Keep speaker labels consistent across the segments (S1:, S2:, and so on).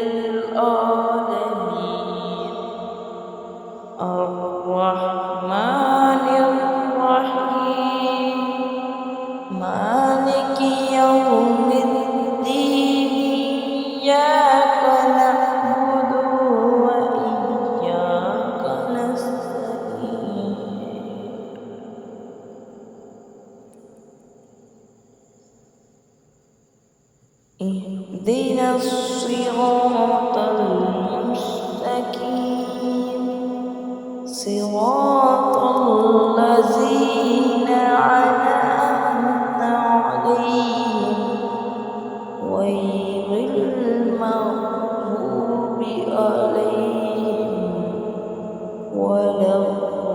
S1: العالمين الرحمن الرحيم مالك يوم الدين إياك نعبد وإياك نستعين اهدنا الصراط المستقيم صراط الذين أنعمت عليهم غير المغضوب عليهم ولا الضالين.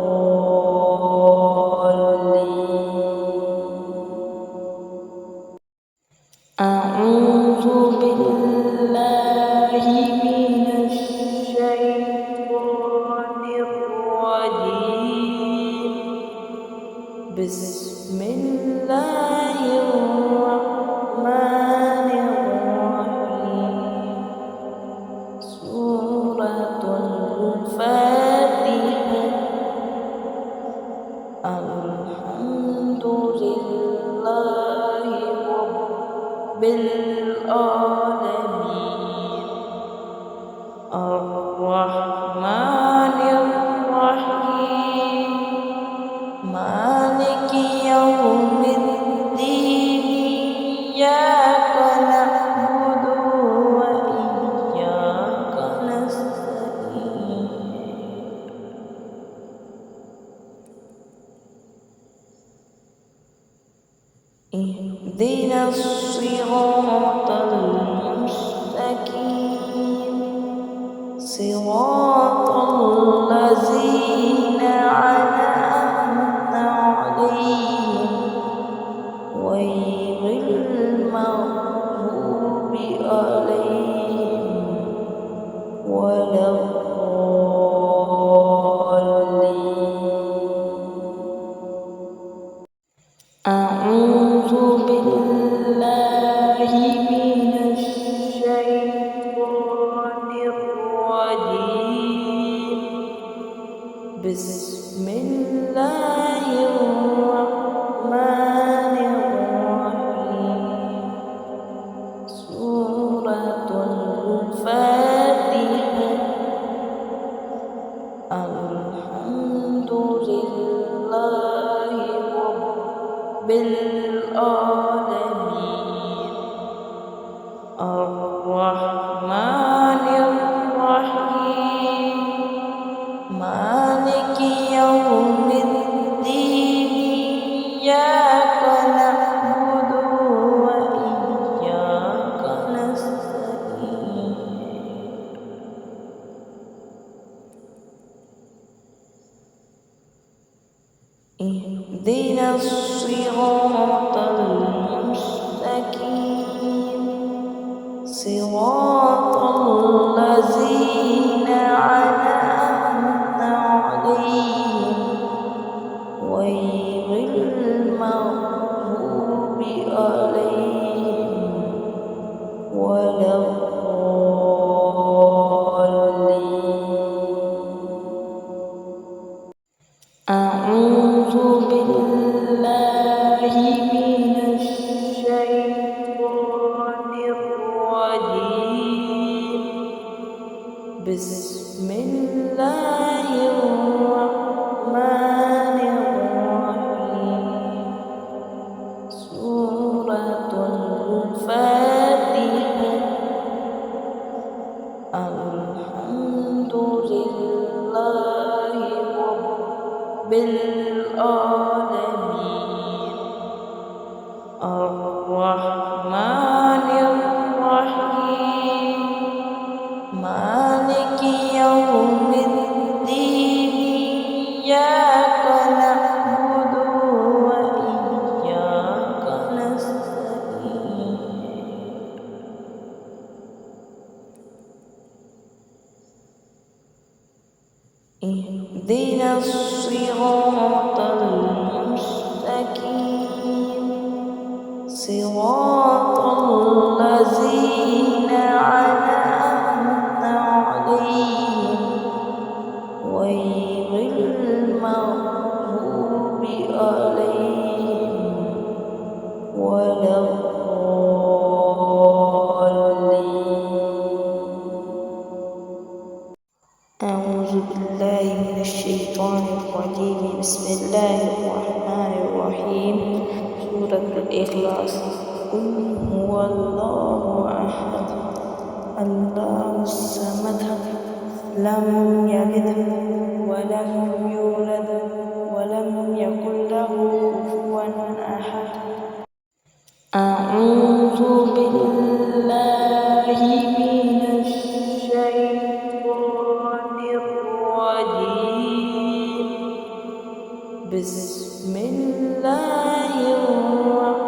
S1: أعوذ بالله من الشيطان الرجيم بسم الله الرحمن الرحيم سورة الفاتحة الحمد لله رب العالمين الرحمن الرحيم مالك يوم الدين إياك نعبد وإياك نستعين اهدنا الصراط المستقيم صراط الذين أنعمت عليهم غير المغضوب عليهم ولا الضالين. أعوذ بالله من الشيطان الرجيم بسم الله الرحمن الرحيم سورة الفاتحة الحمد لله رب العالمين الرحمن الرحيم مالك يوم الدين إياك نعبد وإياك نستعين اهدنا الصراط المستقيم صراط الذين أنعمت عليهم غير المغضوب عليهم ولا الضالين. أعوذ بالله من الشيطان الرجيم بسم الله الرحمن الرحيم سورة الفاتحة الحمد لله رب العالمين الرحمن الرحيم مالك يوم الدين إياك نعبد وإياك نستعين اهدنا الصراط المستقيم صراط الذين أنعمت الشيطان الرجيم. بسم الله الرحمن الرحيم. سورة الإخلاص. قل هو الله أحد الله الصمد لم يلد ولم يولد ولم يكن له كفوا أحد. أعوذ بالله من الشيطان الرجيم. بسم الله الرحمن